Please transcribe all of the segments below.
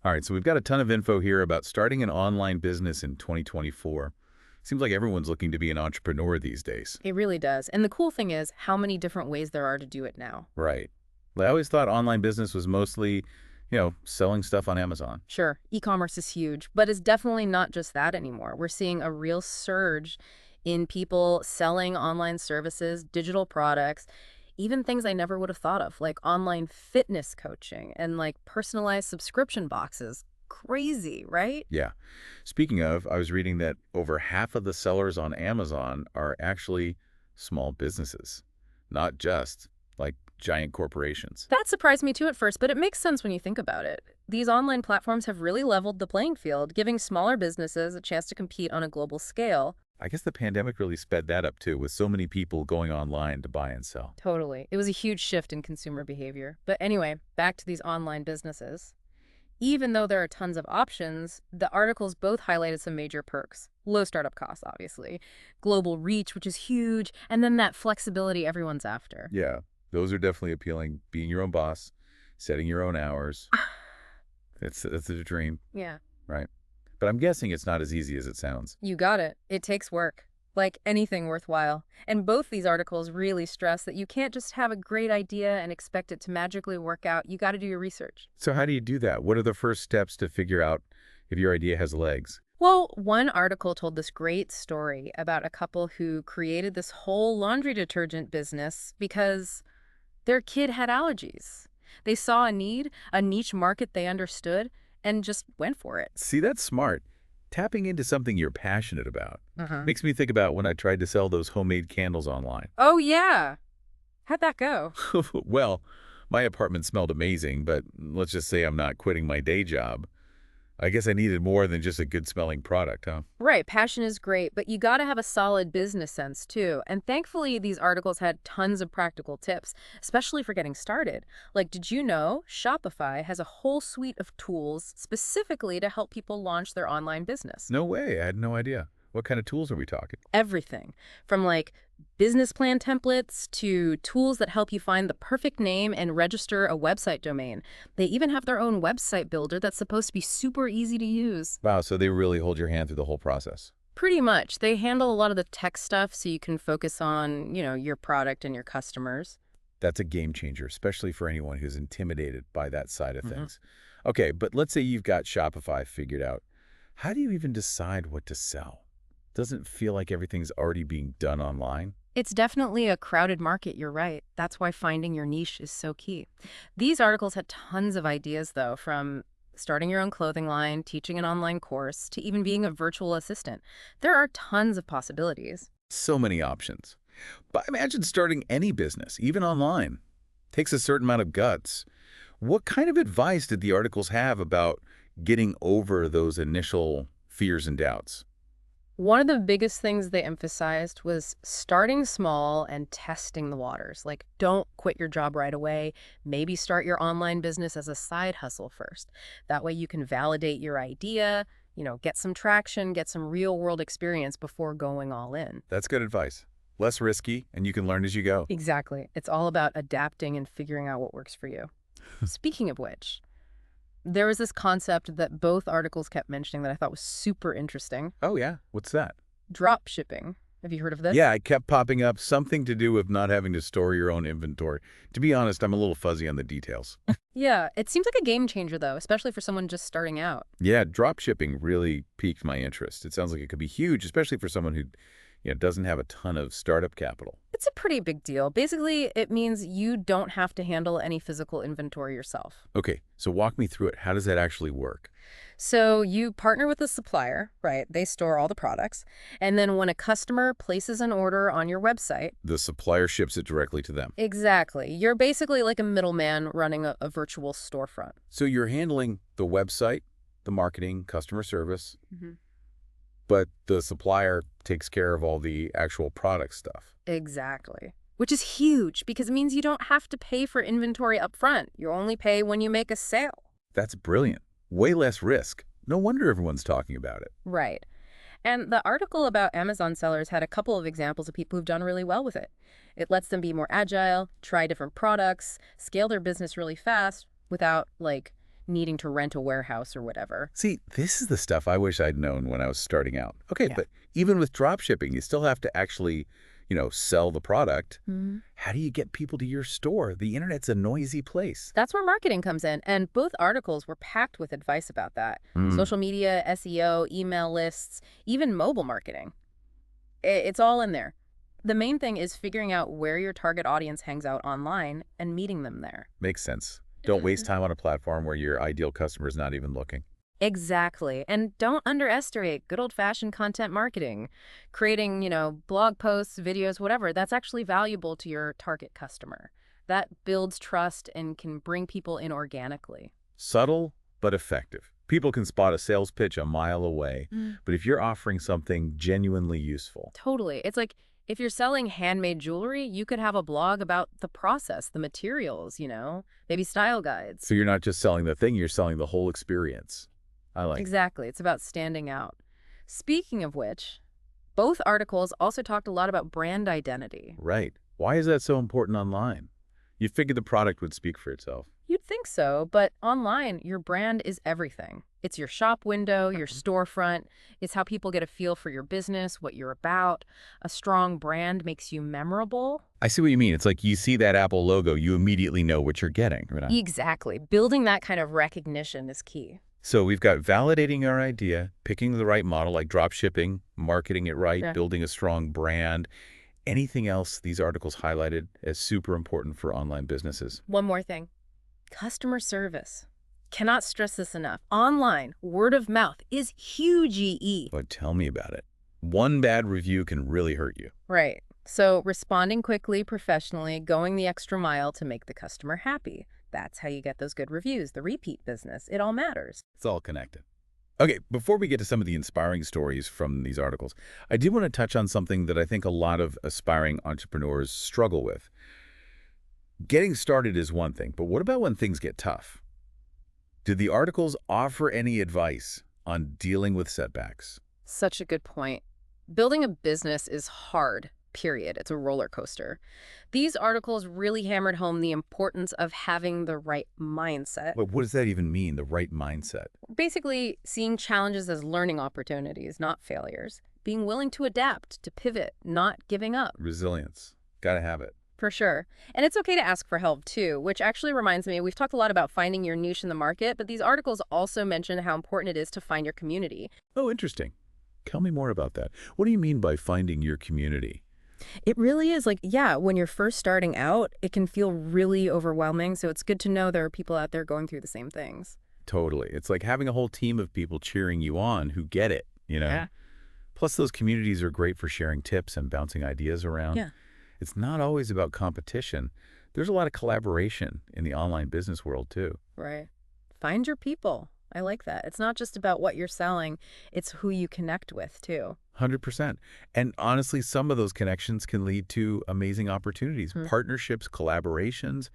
All right, so we've got a ton of info here about starting an online business in 2024. Seems like everyone's looking to be an entrepreneur these days. It really does. And the cool thing is how many different ways there are to do it now. Right. I always thought online business was mostly, selling stuff on Amazon. Sure, e-commerce is huge, but it's definitely not just that anymore. We're seeing a real surge in people selling online services, digital products, even things I never would have thought of, like online fitness coaching and like personalized subscription boxes. Crazy, right? Yeah. Speaking of, I was reading that over half of the sellers on Amazon are actually small businesses, not just like giant corporations. That surprised me too at first, but it makes sense when you think about it. These online platforms have really leveled the playing field, giving smaller businesses a chance to compete on a global scale. I guess the pandemic really sped that up too, with so many people going online to buy and sell. Totally. It was a huge shift in consumer behavior. But anyway, back to these online businesses. Even though there are tons of options, the articles both highlighted some major perks. Low startup costs, obviously, global reach, which is huge, and then that flexibility everyone's after. Yeah, those are definitely appealing. Being your own boss, setting your own hours. That's the dream, Yeah. right? But I'm guessing it's not as easy as it sounds. You got it. It takes work, like anything worthwhile. And both these articles really stress that you can't just have a great idea and expect it to magically work out. You got to do your research. So how do you do that? What are the first steps to figure out if your idea has legs? Well, one article told this great story about a couple who created this whole laundry detergent business because their kid had allergies. They saw a need, a niche market they understood, and just went for it. See, that's smart. Tapping into something you're passionate about. Uh-huh. Makes me think about when I tried to sell those homemade candles online. Oh, yeah. How'd that go? Well, my apartment smelled amazing, but let's just say I'm not quitting my day job. I guess I needed more than just a good-smelling product, huh? Right, passion is great, but you got to have a solid business sense too. And thankfully, these articles had tons of practical tips, especially for getting started. Like, did you know Shopify has a whole suite of tools specifically to help people launch their online business? No way. I had no idea. What kind of tools are we talking? Everything from like business plan templates to tools that help you find the perfect name and register a website domain. They even have their own website builder that's supposed to be super easy to use. Wow, so they really hold your hand through the whole process. Pretty much. They handle a lot of the tech stuff so you can focus on, your product and your customers. That's a game changer, especially for anyone who's intimidated by that side of Mhm. things. Okay, but let's say you've got Shopify figured out. How do you even decide what to sell? Doesn't feel like everything's already being done online. It's definitely a crowded market, you're right. That's why finding your niche is so key. These articles had tons of ideas, though, from starting your own clothing line, teaching an online course, to even being a virtual assistant. There are tons of possibilities. So many options. But imagine starting any business, even online. Takes a certain amount of guts. What kind of advice did the articles have about getting over those initial fears and doubts? One of the biggest things they emphasized was starting small and testing the waters. Like, don't quit your job right away. Maybe start your online business as a side hustle first. That way you can validate your idea, get some traction, get some real world experience before going all in. That's good advice. Less risky, and you can learn as you go. Exactly. It's all about adapting and figuring out what works for you. Speaking of which, there was this concept that both articles kept mentioning that I thought was super interesting. Oh, yeah? What's that? Drop shipping. Have you heard of this? Yeah, it kept popping up. Something to do with not having to store your own inventory. To be honest, I'm a little fuzzy on the details. Yeah, it seems like a game changer, though, especially for someone just starting out. Yeah, drop shipping really piqued my interest. It sounds like it could be huge, especially for someone who doesn't have a ton of startup capital. It's a pretty big deal. Basically, it means you don't have to handle any physical inventory yourself. Okay, so walk me through it. How does that actually work? So you partner with a supplier, right? They store all the products. And then when a customer places an order on your website, The supplier ships it directly to them. exactly, you're basically like a middleman running a virtual storefront. So you're handling the website, the marketing, customer service, hmm but the supplier takes care of all the actual product stuff. Exactly. Which is huge because it means you don't have to pay for inventory up front. You only pay when you make a sale. That's brilliant. Way less risk. No wonder everyone's talking about it. Right. And the article about Amazon sellers had a couple of examples of people who've done really well with it. It lets them be more agile, try different products, scale their business really fast without, needing to rent a warehouse or whatever. See, this is the stuff I wish I'd known when I was starting out. Okay, Yeah. but even with drop shipping, you still have to actually, sell the product. Mhm. How do you get people to your store? The internet's a noisy place. That's where marketing comes in, and both articles were packed with advice about that. Mm, Social media, SEO, email lists, even mobile marketing. It's all in there. The main thing is figuring out where your target audience hangs out online and meeting them there. makes sense. Don't waste time on a platform where your ideal customer is not even looking. Exactly. And don't underestimate good old-fashioned content marketing. Creating, blog posts, videos, whatever, that's actually valuable to your target customer. That builds trust and can bring people in organically. Subtle, but effective. People can spot a sales pitch a mile away, Mm. but if you're offering something genuinely useful, Totally. It's like if you're selling handmade jewelry, you could have a blog about the process, the materials, maybe style guides. so you're not just selling the thing, you're selling the whole experience. I like it. Exactly. It's about standing out. Speaking of which, both articles also talked a lot about brand identity. Right. Why is that so important online? You figured the product would speak for itself. You'd think so, but online, your brand is everything. It's your shop window, your storefront. It's how people get a feel for your business, what you're about. A strong brand makes you memorable. I see what you mean. It's like you see that Apple logo, you immediately know what you're getting. Right? Exactly. Building that kind of recognition is key. So we've got validating our idea, picking the right model like drop shipping, marketing it right, Yeah. building a strong brand. Anything else these articles highlighted as super important for online businesses? One more thing. Customer service. Cannot stress this enough. Online, word of mouth is huge EE. But tell me about it. One bad review can really hurt you. Right. So responding quickly, professionally, going the extra mile to make the customer happy. That's how you get those good reviews, the repeat business. It all matters. It's all connected. Okay, before we get to some of the inspiring stories from these articles, I did want to touch on something that I think a lot of aspiring entrepreneurs struggle with. Getting started is one thing, but what about when things get tough? Did the articles offer any advice on dealing with setbacks? Such a good point. Building a business is hard, period. It's a roller coaster. These articles really hammered home the importance of having the right mindset. But what does that even mean, the right mindset? Basically, seeing challenges as learning opportunities, not failures. Being willing to adapt, to pivot, not giving up. Resilience. Gotta have it. For sure. And it's okay to ask for help too, which actually reminds me, we've talked a lot about finding your niche in the market, but these articles also mention how important it is to find your community. Oh, interesting. Tell me more about that. What do you mean by finding your community? It really is like, yeah, when you're first starting out, it can feel really overwhelming. So it's good to know there are people out there going through the same things. Totally. It's like having a whole team of people cheering you on who get it, Yeah. Plus, those communities are great for sharing tips and bouncing ideas around. Yeah. It's not always about competition. There's a lot of collaboration in the online business world, too. Right. Find your people. I like that. It's not just about what you're selling, it's who you connect with too. 100%. And honestly, some of those connections can lead to amazing opportunities, partnerships, collaborations.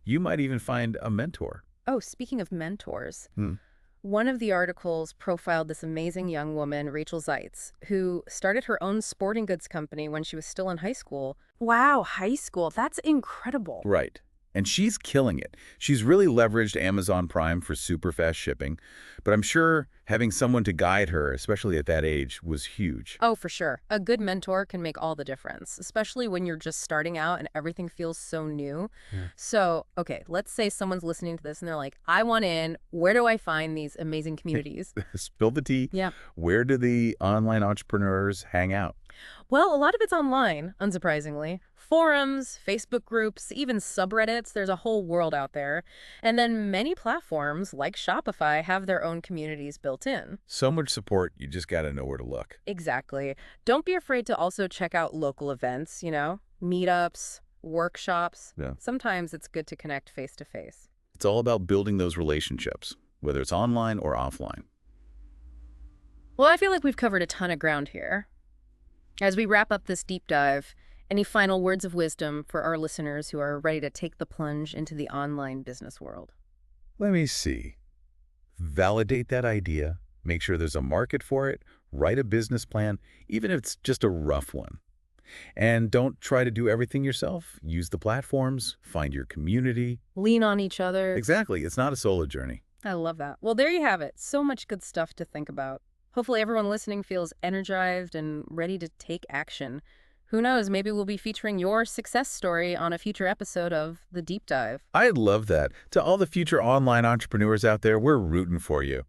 You might even find a mentor. Oh, speaking of mentors, Hmm. one of the articles profiled this amazing young woman, Rachel Zeitz, who started her own sporting goods company when she was still in high school. Wow, high school. That's incredible. Right. And she's killing it. She's really leveraged Amazon Prime for super fast shipping, but I'm sure having someone to guide her, especially at that age, was huge. Oh, for sure. A good mentor can make all the difference, especially when you're just starting out and everything feels so new. Yeah. So, okay, let's say someone's listening to this and they're like, I want in. Where do I find these amazing communities? Spill the tea. Yeah. Where do the online entrepreneurs hang out? Well, a lot of it's online, unsurprisingly. Forums, Facebook groups, even subreddits, there's a whole world out there. And then many platforms, like Shopify, have their own communities built in. So much support, you just got to know where to look. Exactly. Don't be afraid to also check out local events, meetups, workshops. Yeah. Sometimes it's good to connect face to face. It's all about building those relationships, whether it's online or offline. Well, I feel like we've covered a ton of ground here. As we wrap up this deep dive, any final words of wisdom for our listeners who are ready to take the plunge into the online business world? Let me see. Validate that idea. Make sure there's a market for it. Write a business plan, even if it's just a rough one. And don't try to do everything yourself. Use the platforms. Find your community. Lean on each other. Exactly. It's not a solo journey. I love that. Well, there you have it. So much good stuff to think about. Hopefully, everyone listening feels energized and ready to take action. Who knows, maybe we'll be featuring your success story on a future episode of The Deep Dive. I'd love that. To all the future online entrepreneurs out there, we're rooting for you.